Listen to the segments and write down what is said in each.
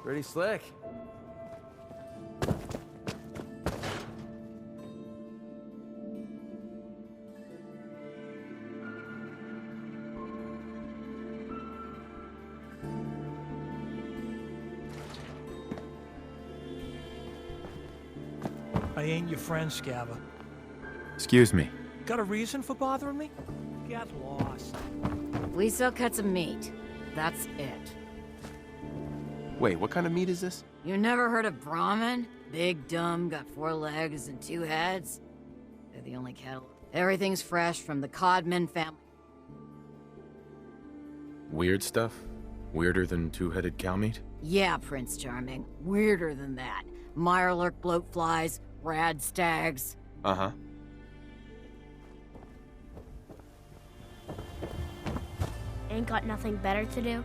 Pretty slick. I ain't your friend, Scabba. Excuse me. Got a reason for bothering me? Get lost. We sell cuts of meat. That's it. Wait, what kind of meat is this? You never heard of Brahmin? Big, dumb, got 4 legs and 2 heads? They're the only cattle. Everything's fresh from the Codman family. Weird stuff? Weirder than two-headed cow meat? Yeah, Prince Charming. Weirder than that. Mirelurk bloatflies, rad stags. Uh-huh. Ain't got nothing better to do?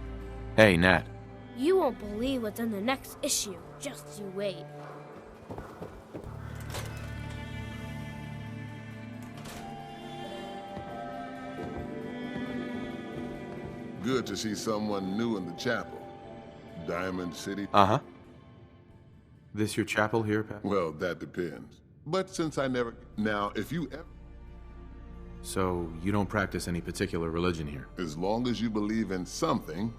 Hey, Nat. You won't believe what's in the next issue. Just you wait. Good to see someone new in the chapel. Diamond City? Uh-huh. This your chapel here, Pat? Well, that depends. But since I never... Now, if you ever... So, you don't practice any particular religion here? As long as you believe in something,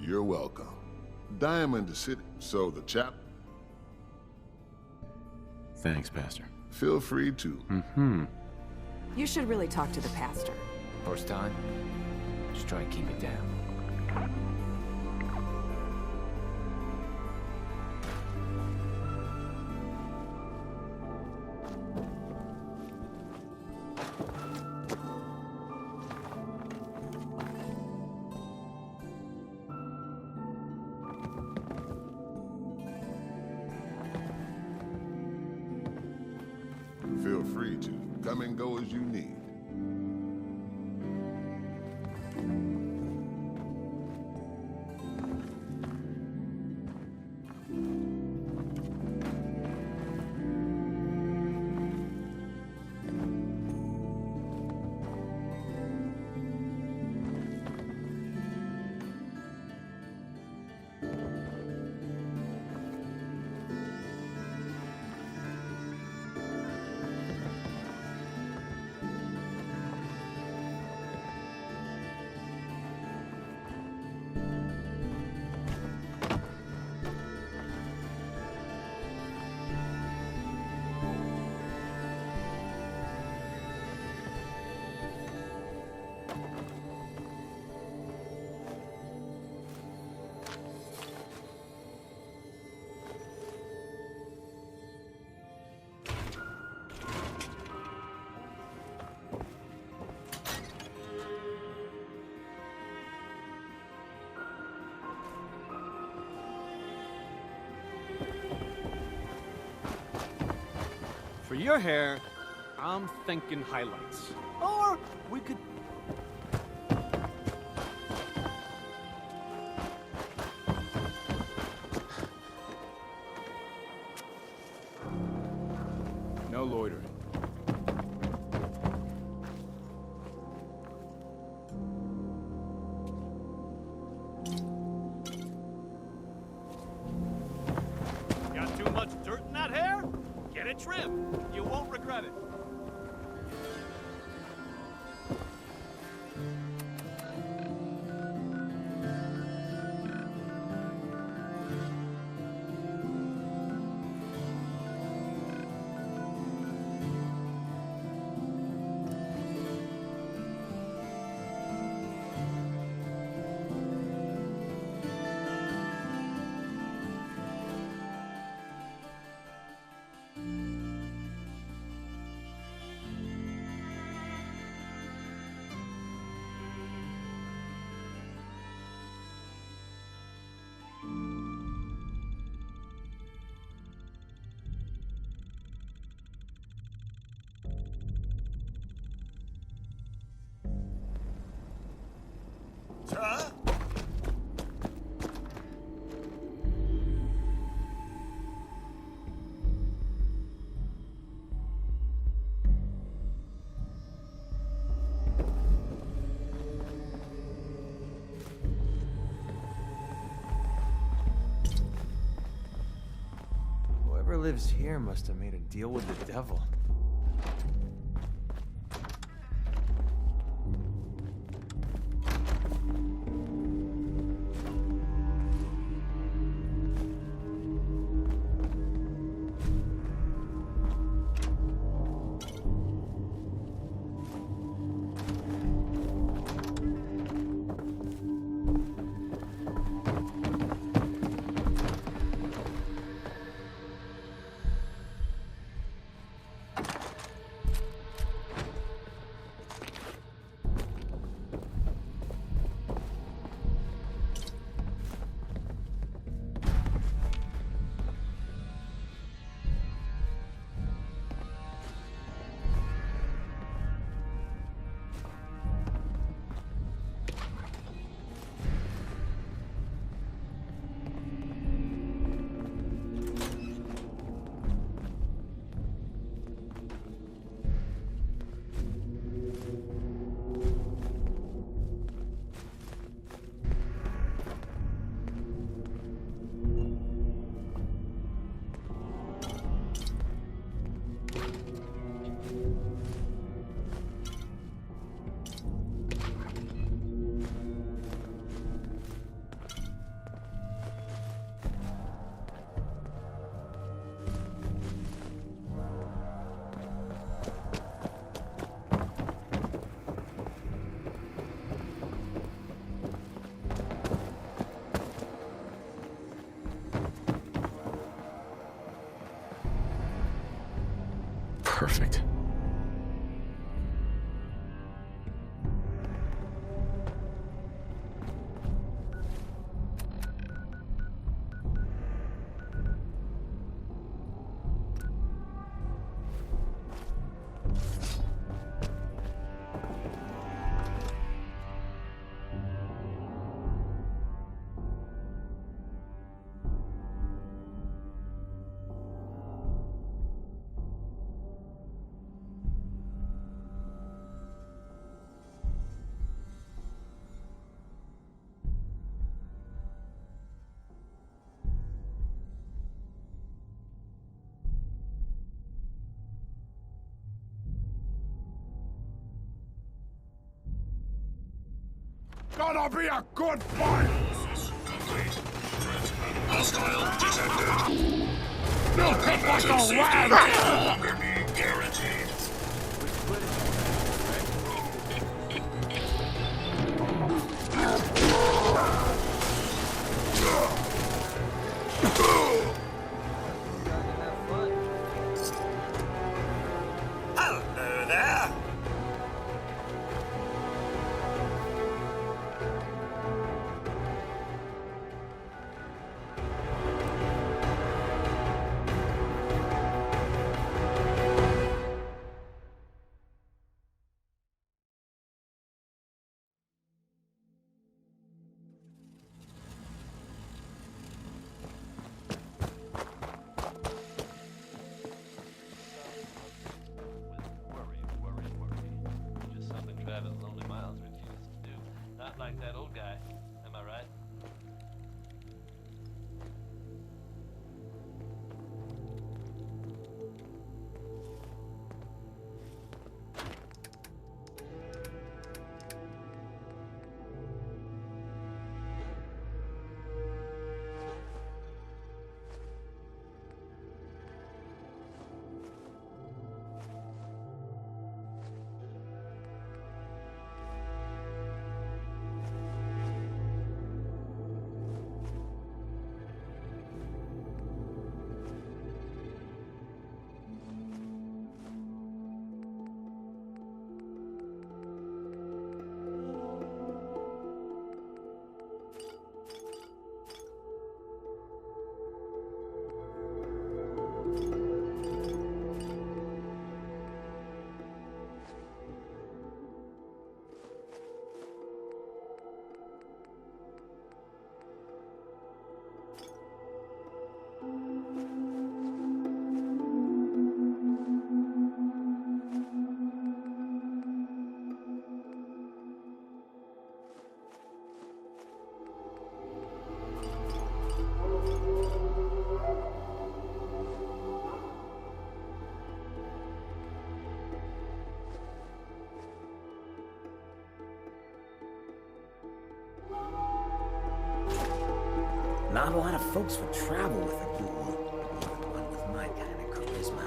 you're welcome. Diamond City, so the chapel... Thanks, Pastor. Feel free to. Mm-hmm. You should really talk to the pastor. First time? Just try and keep it down. Feel free to. Come and go as you need. For your hair, I'm thinking highlights. Or we could... No loitering. Got too much dirt in that hair? Get it trimmed. You won't regret it. lives here must have made a deal with the devil. Perfect. Gonna be a good fight! Hostile detected. You'll hit like a rat! No longer be guaranteed. Hello there. Just something Travis Lonely Miles refused to do. Not like that old guy. Am I right? Not a lot of folks would travel with him. One with my kind of charisma.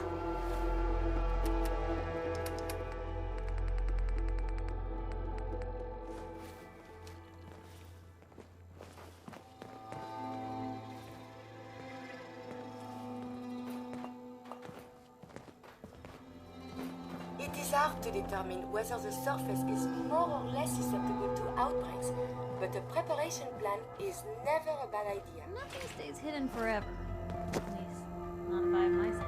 It is hard to determine whether the surface is more or less susceptible to outbreaks, but a preparation plan is never a bad idea. Nothing stays hidden forever. At least, not if I have my say.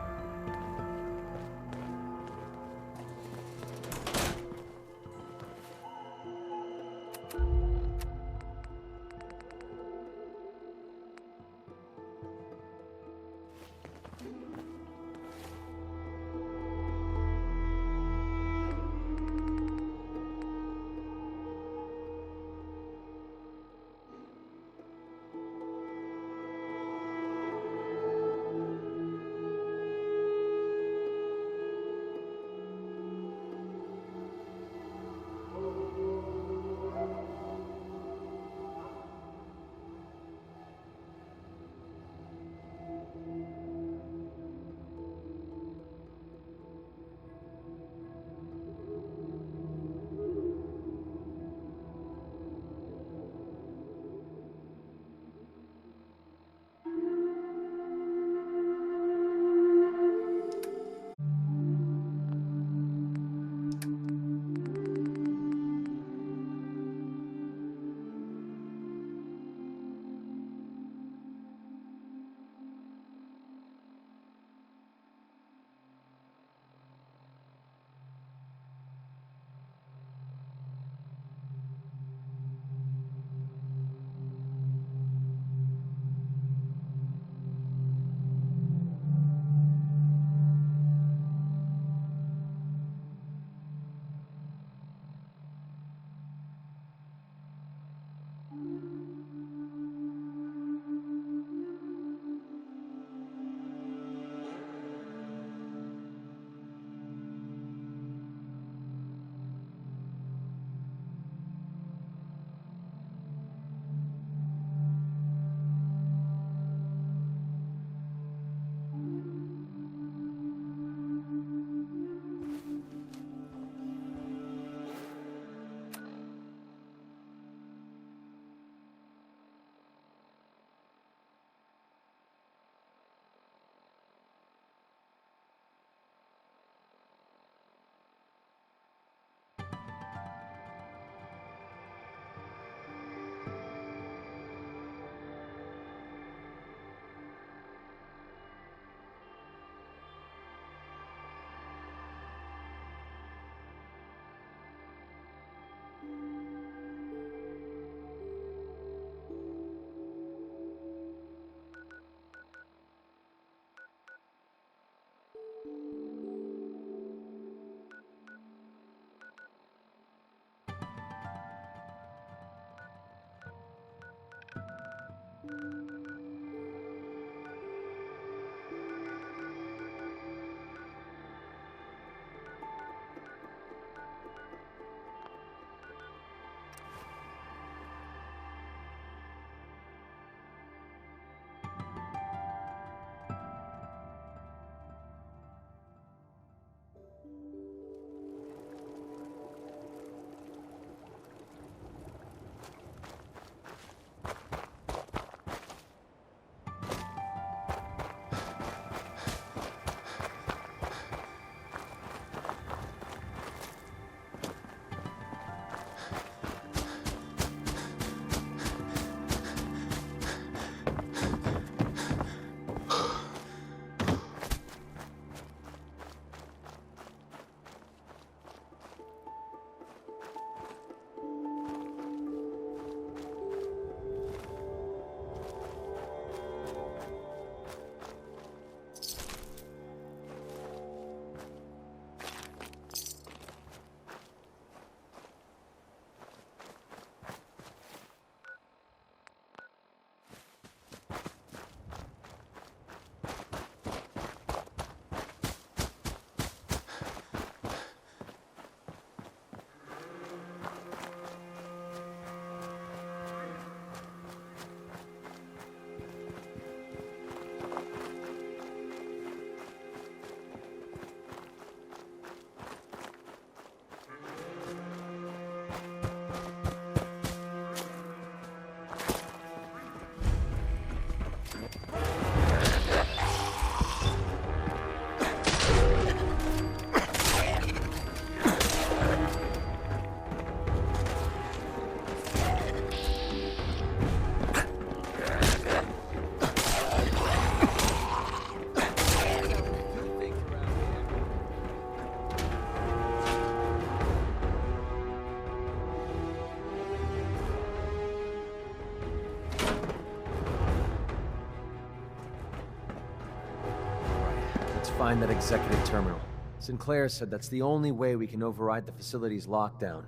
find that executive terminal. Sinclair said that's the only way we can override the facility's lockdown.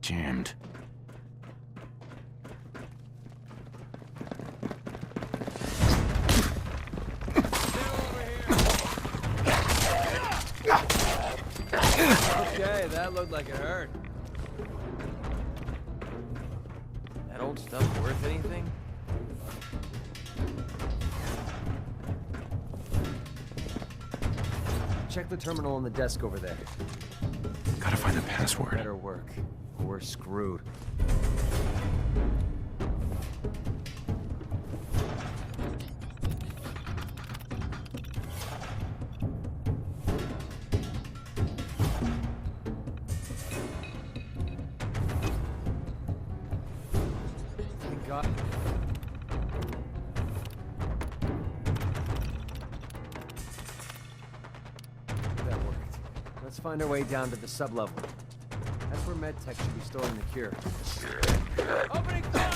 Jammed. Okay, that looked like it hurt. That old stuff worth anything? Check the terminal on the desk over there. Gotta find the password. Better work. We're screwed. Thank God. That worked. Let's find our way down to the sublevel. That's where MedTech should be storing the cure. Opening fire!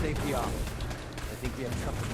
Safety off. I think we have company.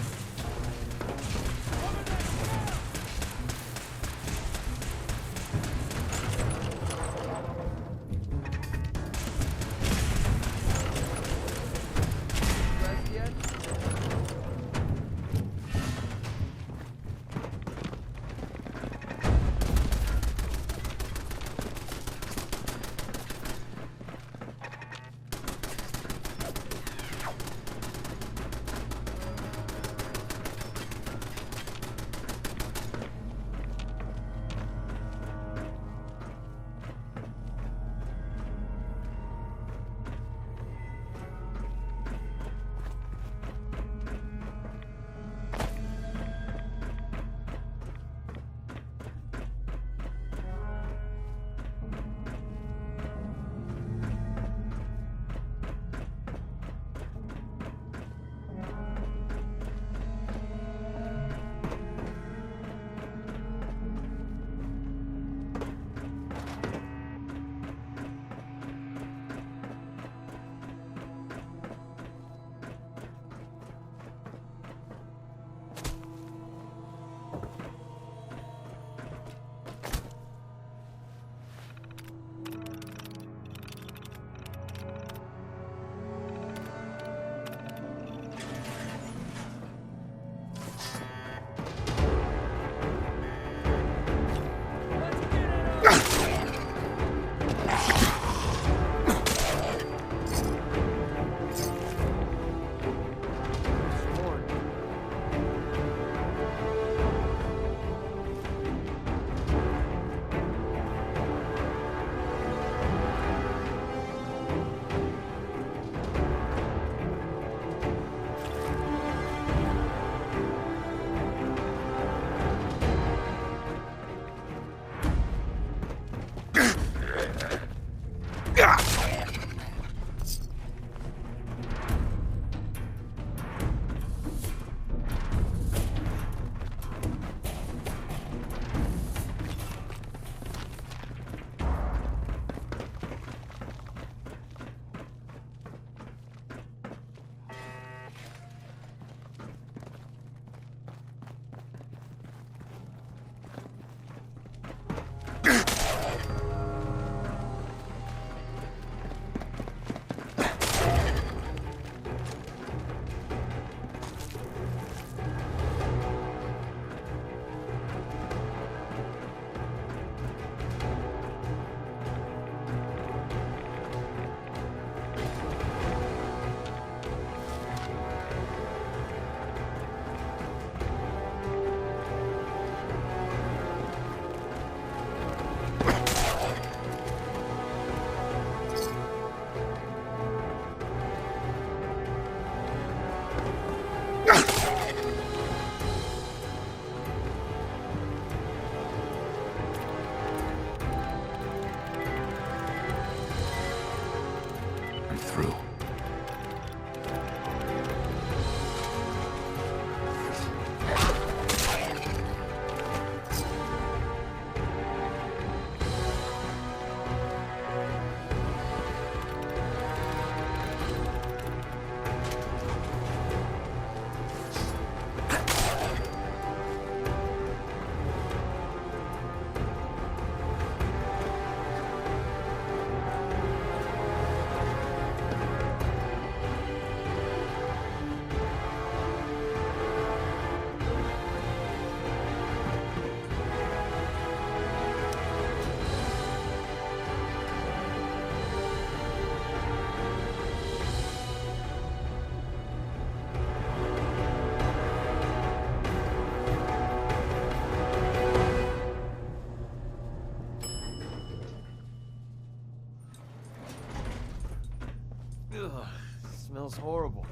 Smells horrible.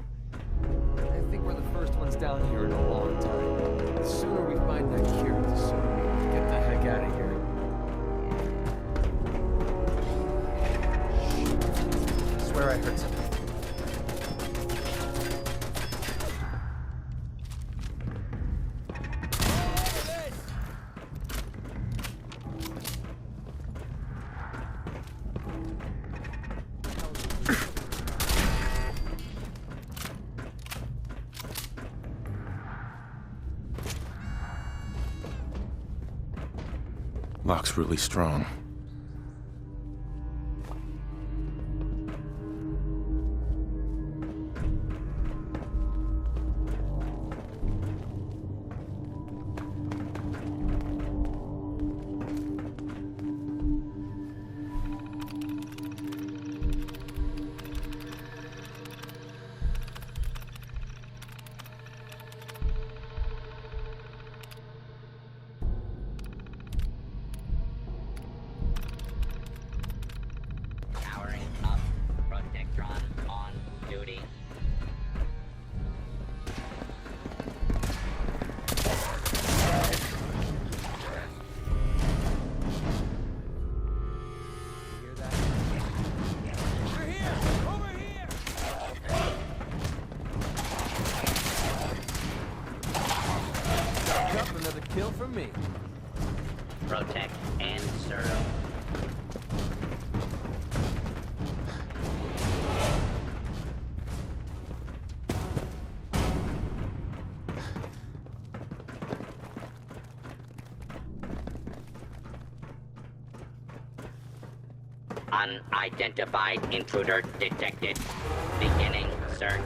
I think we're the first ones down here in a long time. The sooner we find that cure, the sooner we can get the heck out of here. I swear I heard something. Lock's really strong. Kill from me. Protect and serve. Unidentified intruder detected. Beginning search.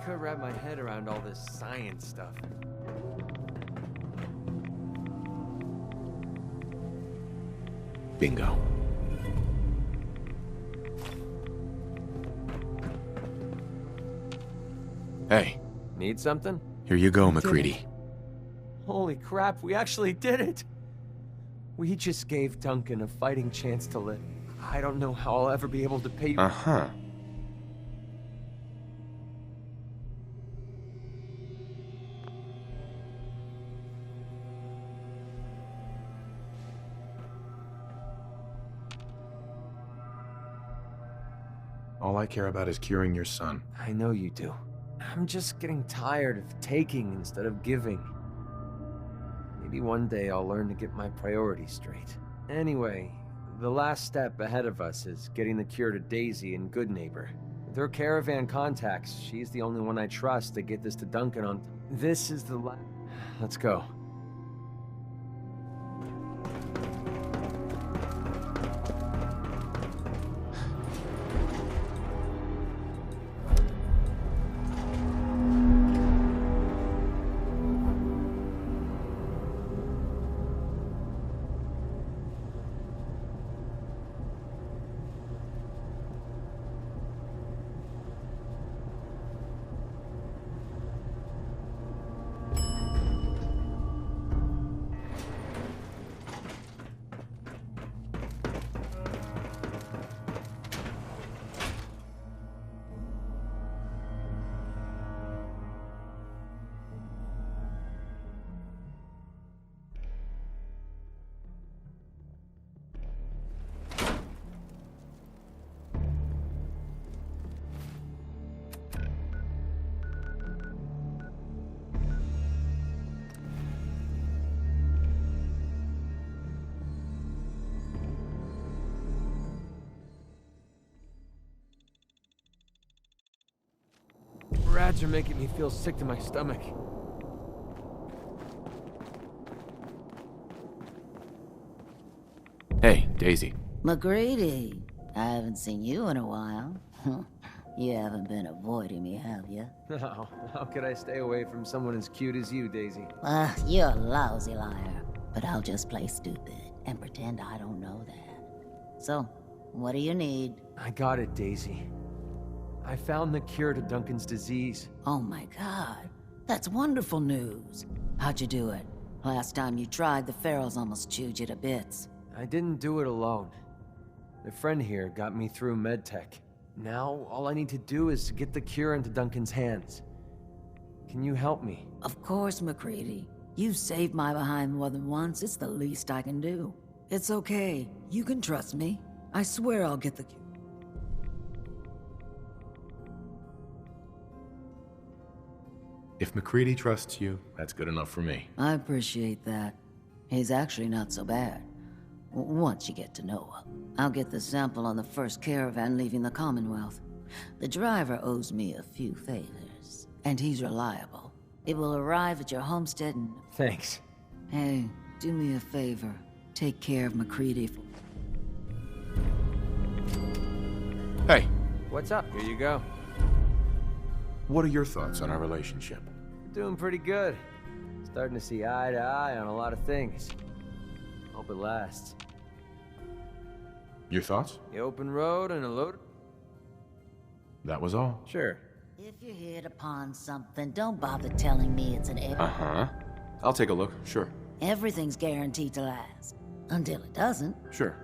could wrap my head around all this science stuff. Bingo. Hey. Need something? Here you go, MacReady. Holy crap, we actually did it! We just gave Duncan a fighting chance to live. I don't know how I'll ever be able to pay you. Uh-huh. All I care about is curing your son. I know you do. I'm just getting tired of taking instead of giving. Maybe one day I'll learn to get my priorities straight. Anyway, the last step ahead of us is getting the cure to Daisy and Goodneighbor. With her caravan contacts, she's the only one I trust to get this to Duncan on... This is the Let's go. Rats are making me feel sick to my stomach. Hey, Daisy. MacReady, I haven't seen you in a while. You haven't been avoiding me, have you? No, how could I stay away from someone as cute as you, Daisy? You're a lousy liar. But I'll just play stupid and pretend I don't know that. So, what do you need? I got it, Daisy. I found the cure to Duncan's disease. Oh my god, that's wonderful news. How'd you do it? Last time you tried, the ferals almost chewed you to bits. I didn't do it alone. A friend here got me through medtech. Now, all I need to do is to get the cure into Duncan's hands. Can you help me? Of course, MacReady. You've saved my behind more than once. It's the least I can do. It's okay. You can trust me. I swear I'll get the cure. If MacReady trusts you, that's good enough for me. I appreciate that. He's actually not so bad. Once you get to know him. I'll get the sample on the first caravan leaving the Commonwealth. The driver owes me a few favors, and he's reliable. It will arrive at your homestead and... Thanks. Hey, do me a favor. Take care of MacReady. Hey. What's up? Here you go. What are your thoughts on our relationship? Doing pretty good. Starting to see eye to eye on a lot of things. Hope it lasts. Your thoughts? The open road and a load... That was all. Sure. If you hit upon something, don't bother telling me it's an error. Uh-huh. I'll take a look, sure. Everything's guaranteed to last. Until it doesn't. Sure.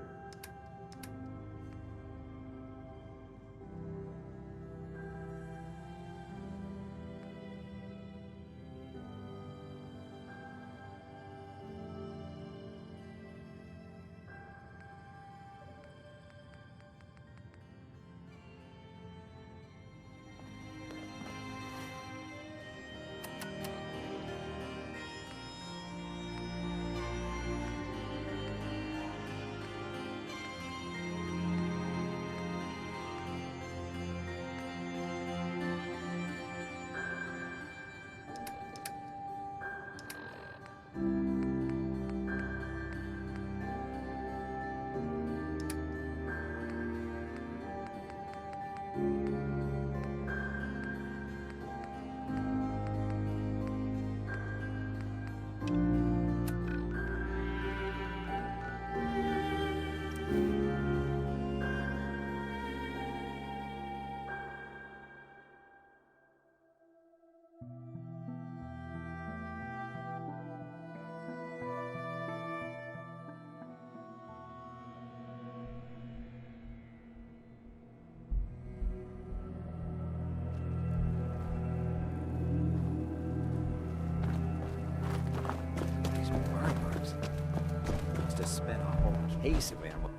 been a whole case of ammo.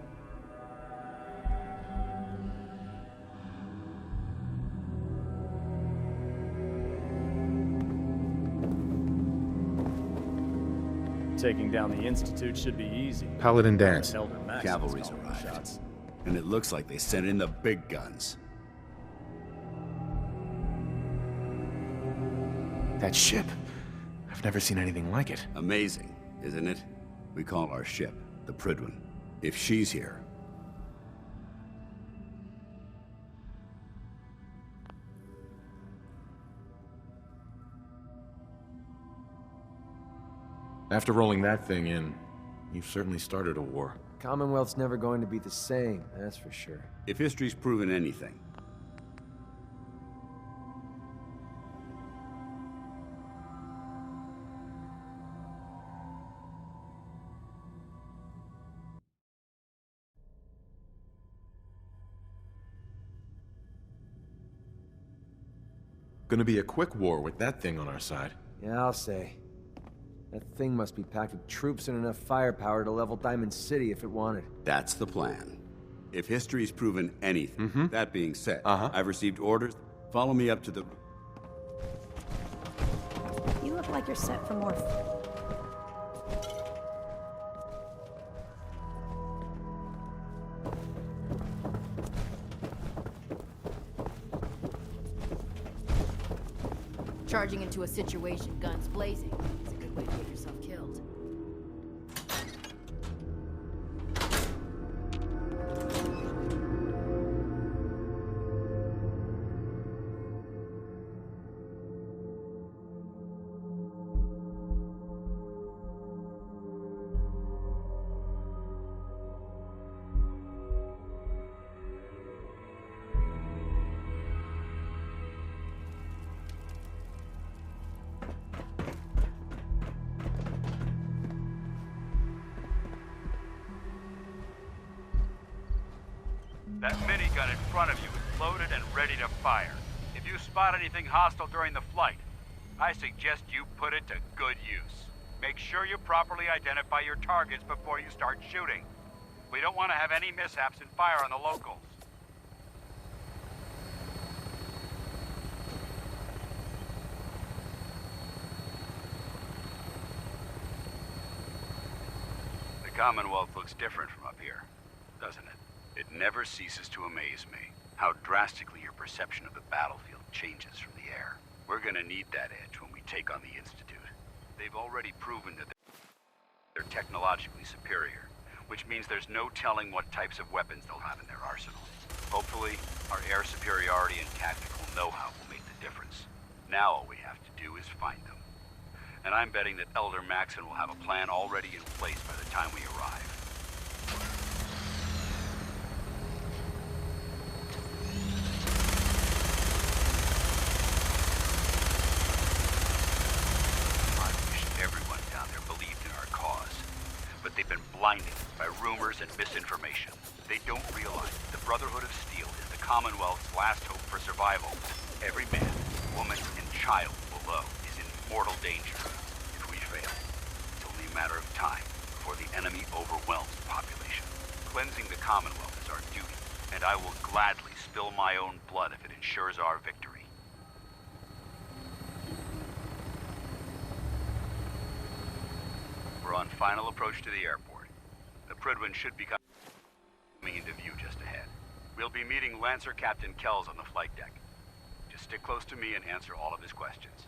Taking down the Institute should be easy. Paladin dance. Cavalry's arrived. And it looks like they sent in the big guns. That ship. I've never seen anything like it. Amazing, isn't it? We call our ship the Prydwen. If she's here... After rolling that thing in, you've certainly started a war. Commonwealth's never going to be the same, that's for sure. If history's proven anything, Gonna be a quick war with that thing on our side. Yeah, I'll say. That thing must be packed with troops and enough firepower to level Diamond City if it wanted. that's the plan. If history's proven anything, that being said, I've received orders. Follow me up to the... You look like you're set for more. Charging into a situation, guns blazing, is a good way to get yourself killed. That minigun in front of you is loaded and ready to fire. If you spot anything hostile during the flight, I suggest you put it to good use. Make sure you properly identify your targets before you start shooting. We don't want to have any mishaps and fire on the locals. The Commonwealth looks different from up here, doesn't it? It never ceases to amaze me how drastically your perception of the battlefield changes from the air. We're gonna need that edge when we take on the Institute. They've already proven that they're technologically superior, which means there's no telling what types of weapons they'll have in their arsenal. Hopefully, our air superiority and tactical know-how will make the difference. Now all we have to do is find them. And I'm betting that Elder Maxson will have a plan already in place by the time we arrive. Blinded by rumors and misinformation. They don't realize the Brotherhood of Steel is the Commonwealth's last hope for survival. Every man, woman, and child below is in mortal danger. If we fail, it's only a matter of time before the enemy overwhelms the population. Cleansing the Commonwealth is our duty, and I will gladly spill my own blood if it ensures our victory. We're on final approach to the airport. The Prydwen should be coming into view just ahead. We'll be meeting Lancer Captain Kells on the flight deck. Just stick close to me and answer all of his questions.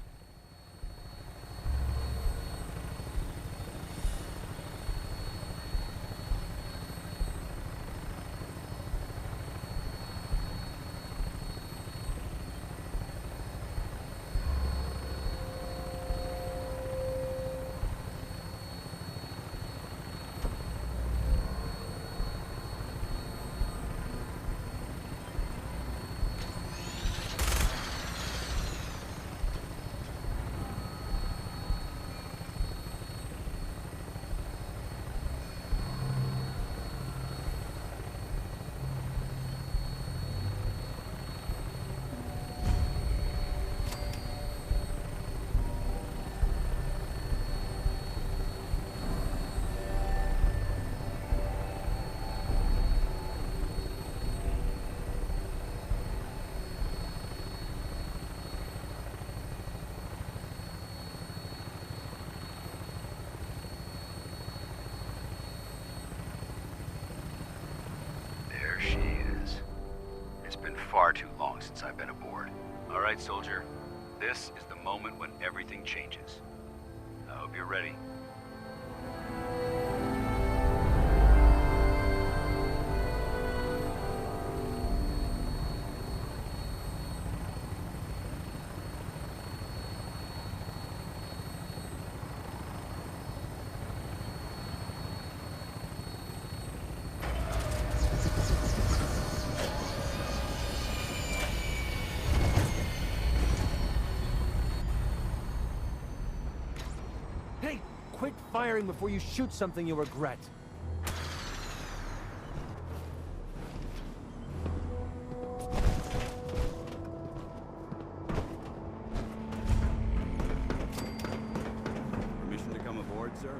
right, soldier. This is the moment when everything changes. I hope you're ready. Quit firing before you shoot something you'll regret. Permission to come aboard, sir?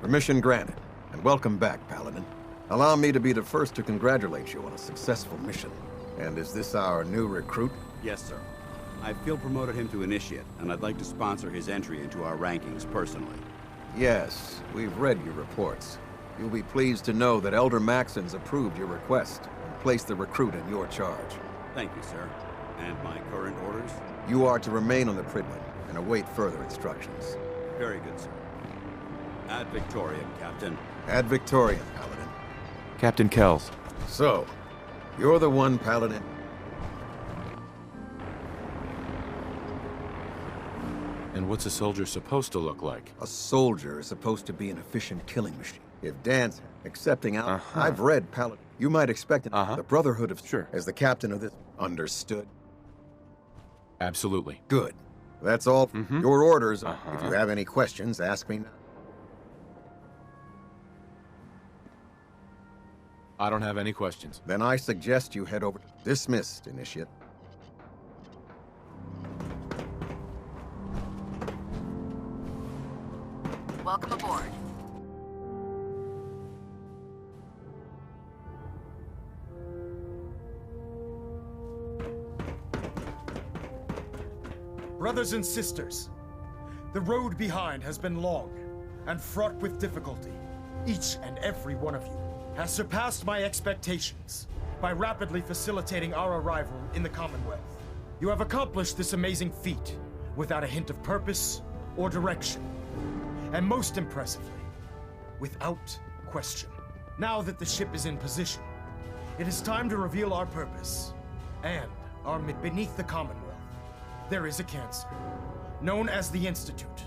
Permission granted, and welcome back, Paladin. Allow me to be the first to congratulate you on a successful mission. And is this our new recruit? Yes, sir. I feel promoted him to initiate, and I'd like to sponsor his entry into our rankings personally. Yes, we've read your reports. You'll be pleased to know that Elder Maxon's approved your request and placed the recruit in your charge. Thank you, sir. And my current orders? You are to remain on the Pridman and await further instructions. Very good, sir. Ad Victoriam, Captain. Ad Victoriam, Paladin. Captain Kells. So, you're the one, Paladin. And what's a soldier supposed to look like? A soldier is supposed to be an efficient killing machine. If Dan's accepting out, I've read Paladin. You might expect the Brotherhood of... Sure. As the captain of this... Understood? Absolutely. Good. That's all. Your orders. If you have any questions, ask me now. I don't have any questions. Then I suggest you head over to... Dismissed, Initiate. Welcome aboard. Brothers and sisters, the road behind has been long and fraught with difficulty. Each and every one of you has surpassed my expectations by rapidly facilitating our arrival in the Commonwealth. You have accomplished this amazing feat without a hint of purpose or direction. And most impressively, without question. Now that the ship is in position, it is time to reveal our purpose and our beneath the Commonwealth. There is a cancer, known as the Institute.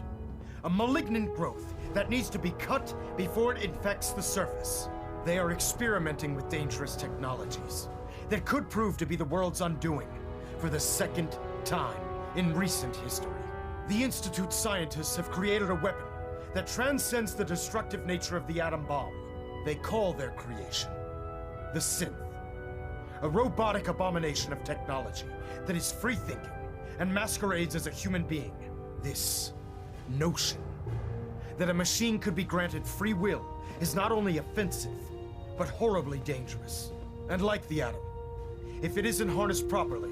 A malignant growth that needs to be cut before it infects the surface. They are experimenting with dangerous technologies that could prove to be the world's undoing for the second time in recent history. The Institute scientists have created a weapon that transcends the destructive nature of the atom bomb. They call their creation the Synth. A robotic abomination of technology that is free-thinking and masquerades as a human being. This notion that a machine could be granted free will is not only offensive, but horribly dangerous. And like the atom, if it isn't harnessed properly,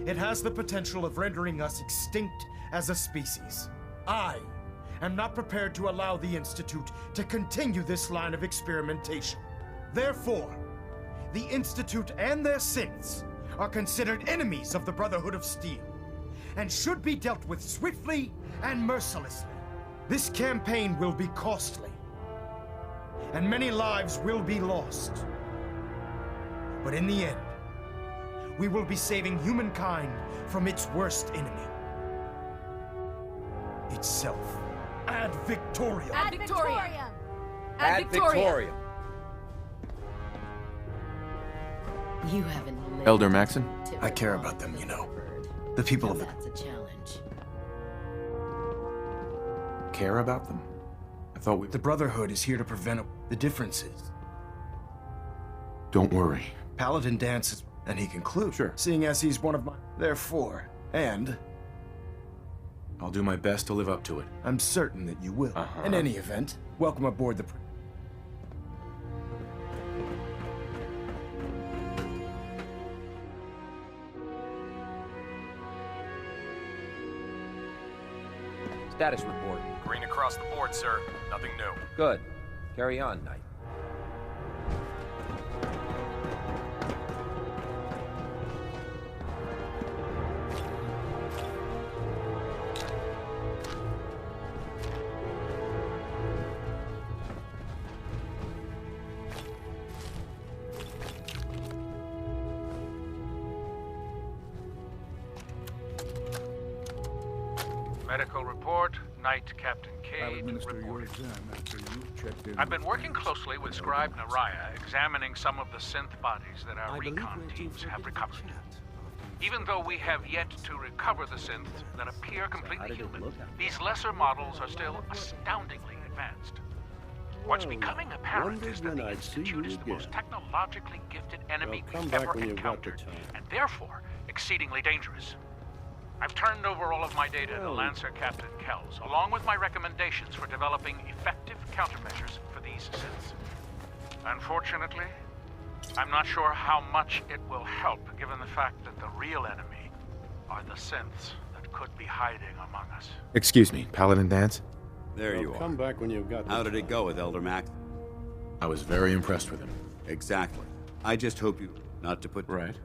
it has the potential of rendering us extinct as a species. I am not prepared to allow the Institute to continue this line of experimentation. Therefore, the Institute and their synths are considered enemies of the Brotherhood of Steel, and should be dealt with swiftly and mercilessly. This campaign will be costly, and many lives will be lost. But in the end, we will be saving humankind from its worst enemy. Itself. Ad Victoriam! Ad Victoriam! Ad Victoriam! You haven't lived Elder Maxon? I care about them, you know. The people of the... That's a challenge. Care about them? I thought we... The Brotherhood is here to prevent the differences. Don't worry. Paladin dances, and he concludes. Sure. Seeing as he's one of my... Therefore, and... I'll do my best to live up to it. I'm certain that you will. In any event, welcome aboard the... Status report. Green across the board, sir. Nothing new. Good. Carry on, Knight. Medical report, Knight Captain Cage reported. I've been working closely with Scribe Naraya, examining some of the synth bodies that our recon teams have recovered. Even though we have yet to recover the synths that appear completely human, these lesser models are still astoundingly advanced. What's becoming apparent is that the Institute is the most technologically gifted enemy we've ever encountered, and therefore exceedingly dangerous. I've turned over all of my data to Lancer Captain Kells, along with my recommendations for developing effective countermeasures for these synths. Unfortunately, I'm not sure how much it will help, given the fact that the real enemy are the synths that could be hiding among us. Excuse me, Paladin Danse? There you are. Come back when you've got. How did it go with Elder Max? I was very impressed with him. Exactly. I just hope you not to put. Right.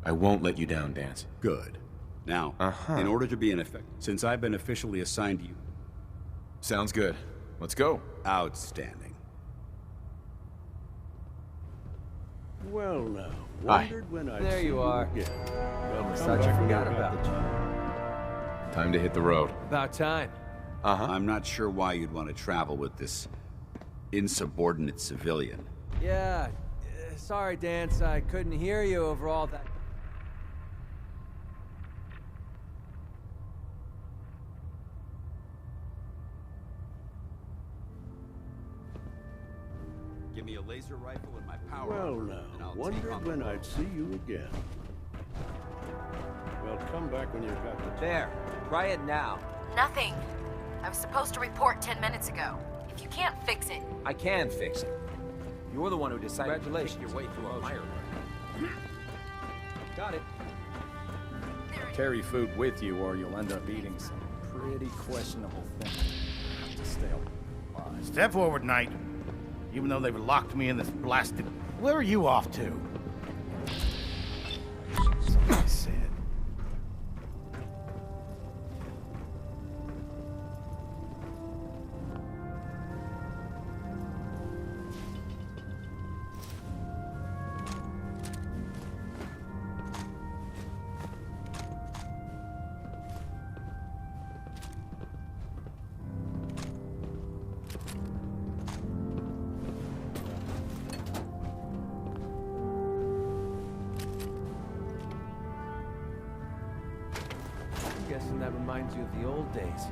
I won't let you down, Danse. Good. Now, in order to be an effect, since I've been officially assigned to you. Sounds good. Let's go. Outstanding. Well, now. Wondered when I. There you are. Well, thought you forgot about it. Time to hit the road. About time. I'm not sure why you'd want to travel with this insubordinate civilian. Yeah. Sorry, Danse. I couldn't hear you over all that. Give me a laser rifle and my power Well, armor, now. and I'll Wondered when I'd see you again. Well, come back when you've got the. There. Try it now. Nothing. I was supposed to report 10 minutes ago. If you can't fix it... I can fix it. You're the one who decided to Congratulations. pick your way through a fire. Got it. Carry food with you or you'll end up eating some pretty questionable things. To stay alive. Step forward, Knight. Even though they've locked me in this blasted... Where are you off to? I said. I'm guessing that reminds you of the old days.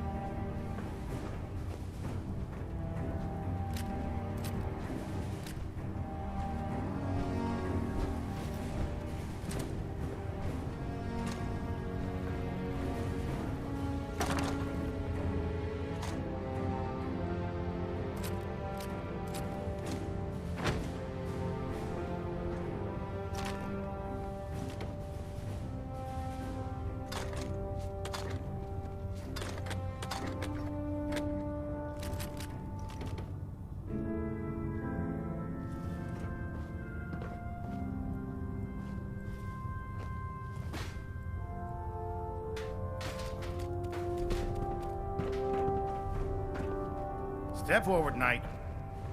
Step forward, Knight.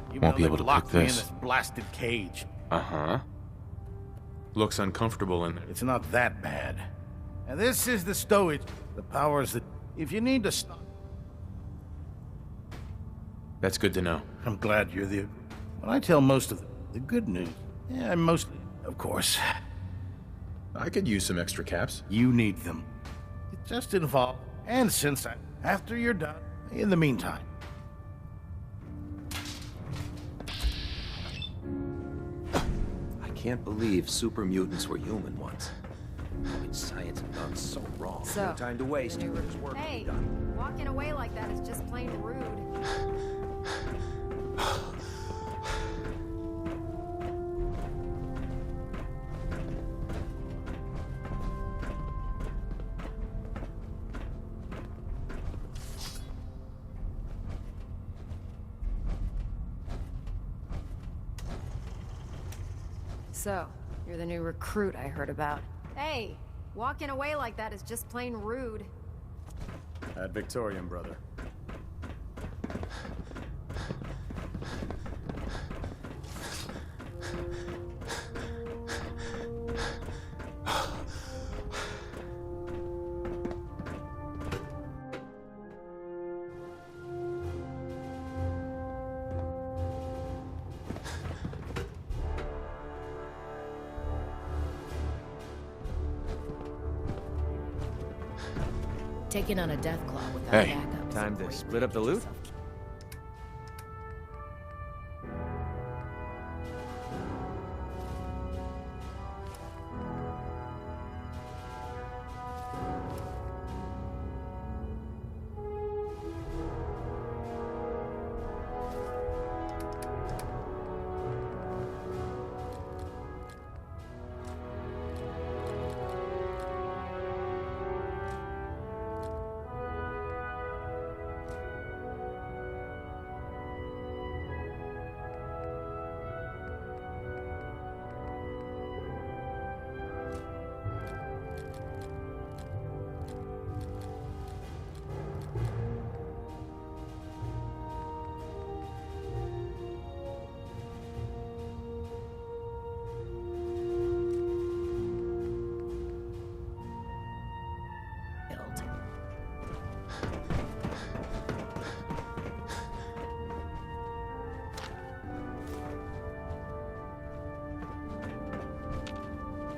Even Won't though be they've able to locked pick me this. in this blasted cage. Looks uncomfortable in there. It's not that bad. And this is the stowage. The powers that... If you need to stop... That's good to know. I'm glad you're the... When I tell most of the good news... Yeah, mostly, of course. I could use some extra caps. You need them. It just involves... And since I... After you're done. In the meantime. I can't believe super mutants were human once. I mean, science has gone so wrong. So, no time to waste. There's work to Hey, be done. walking away like that is just plain rude. So, you're the new recruit I heard about. Hey, walking away like that is just plain rude. Ad Victoriam, brother. Taking on a death claw without Hey. backup. Time to split up the loot?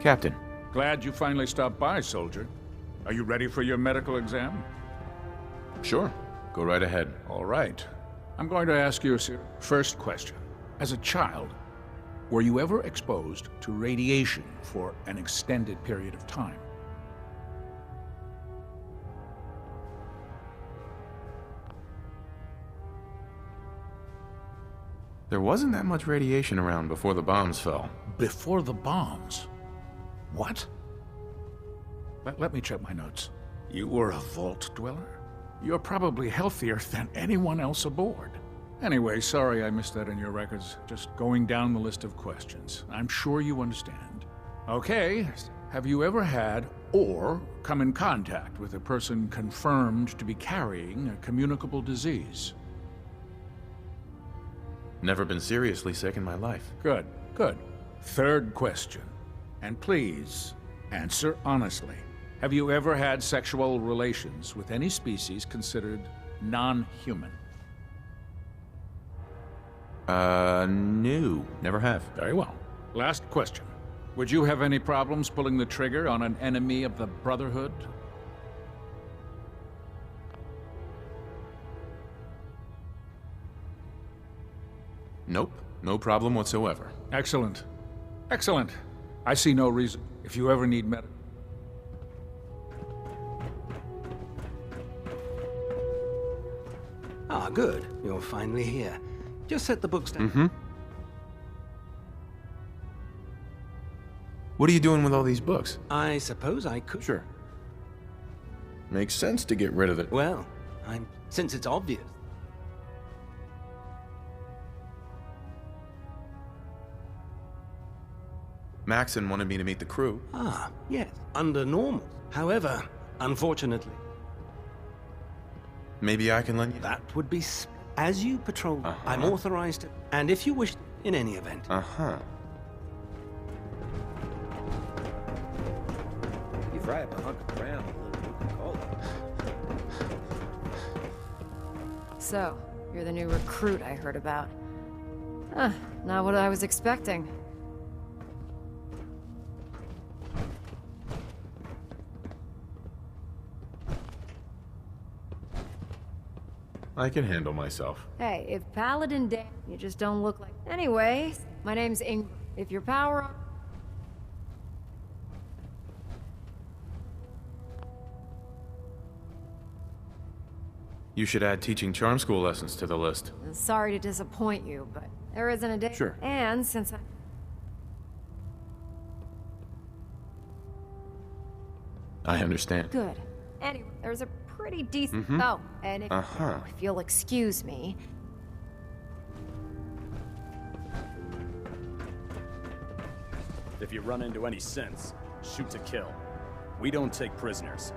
Captain. Glad you finally stopped by, soldier. Are you ready for your medical exam? Sure. Go right ahead. All right. I'm going to ask you a first question. As a child, were you ever exposed to radiation for an extended period of time? There wasn't that much radiation around before the bombs fell. Before the bombs? What? Let me check my notes. You were a vault dweller? You're probably healthier than anyone else aboard. Anyway, sorry I missed that in your records. Just going down the list of questions. I'm sure you understand. Okay, have you ever had or come in contact with a person confirmed to be carrying a communicable disease? Never been seriously sick in my life. Good, good. Third question. And please, answer honestly. Have you ever had sexual relations with any species considered non-human? No. Never have. Very well. Last question. Would you have any problems pulling the trigger on an enemy of the Brotherhood? Nope. No problem whatsoever. Excellent. Excellent. I see no reason. If you ever need medical... Ah, good. You're finally here. Just set the books down. Mm-hmm. What are you doing with all these books? I suppose I could. Sure. Makes sense to get rid of it. Well, since it's obvious. Maxon wanted me to meet the crew. Ah, yes. Under normal. However, unfortunately... Maybe I can lend you... That would be... As you patrol, I'm authorized to... And if you wish, in any event... Uh-huh. You fry up a hunk of ground with a little Coca-Cola. So, you're the new recruit I heard about. Not what I was expecting. I can handle myself. Hey, if Paladin you just don't look like... Anyway, my name's Ingram. If your power... You should add teaching charm school lessons to the list. Sorry to disappoint you, but there isn't a day... Sure. And since I understand. Good. Anyway, there's a pretty decent... Mhm. Oh, and if you'll excuse me... If you run into any sense, shoot to kill. We don't take prisoners.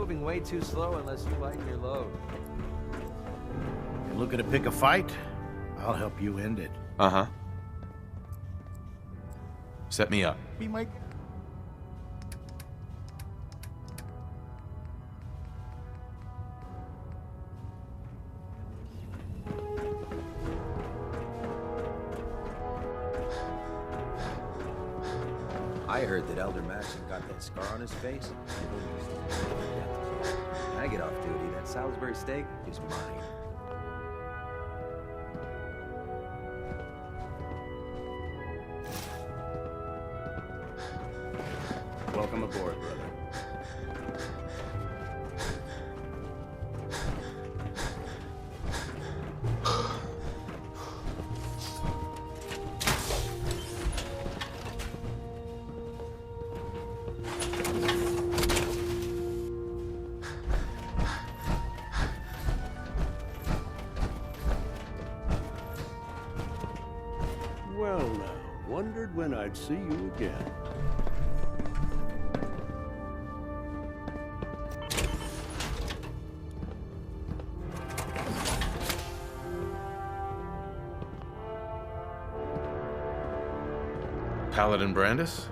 moving way too slow unless you lighten your load. You looking to pick a fight? I'll help you end it. Uh-huh. Set me up. Be my... I heard that Elder Maxson got that scar on his face. When I get off duty, that Salisbury steak is mine. Welcome aboard, brother. Well now, wondered when I'd see you again. Paladin Brandis?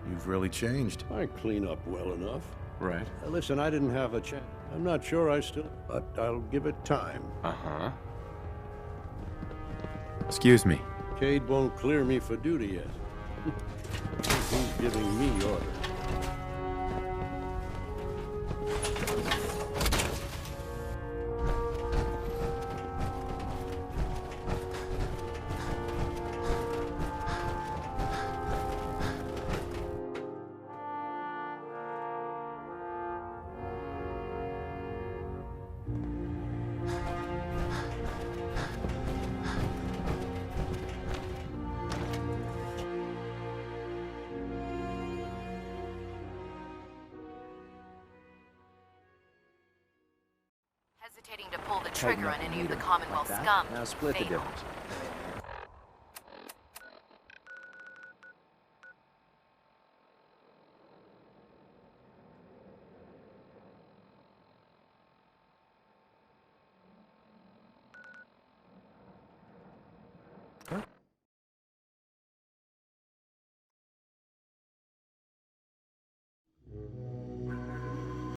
You've really changed. I clean up well enough. Right. Listen, I didn't have a chance. I'm not sure I still... but I'll give it time. Uh-huh. Excuse me. Cade won't clear me for duty yet. He's giving me orders. Hesitating to pull the trigger on any of the Commonwealth scum. Now split the Fatal. difference.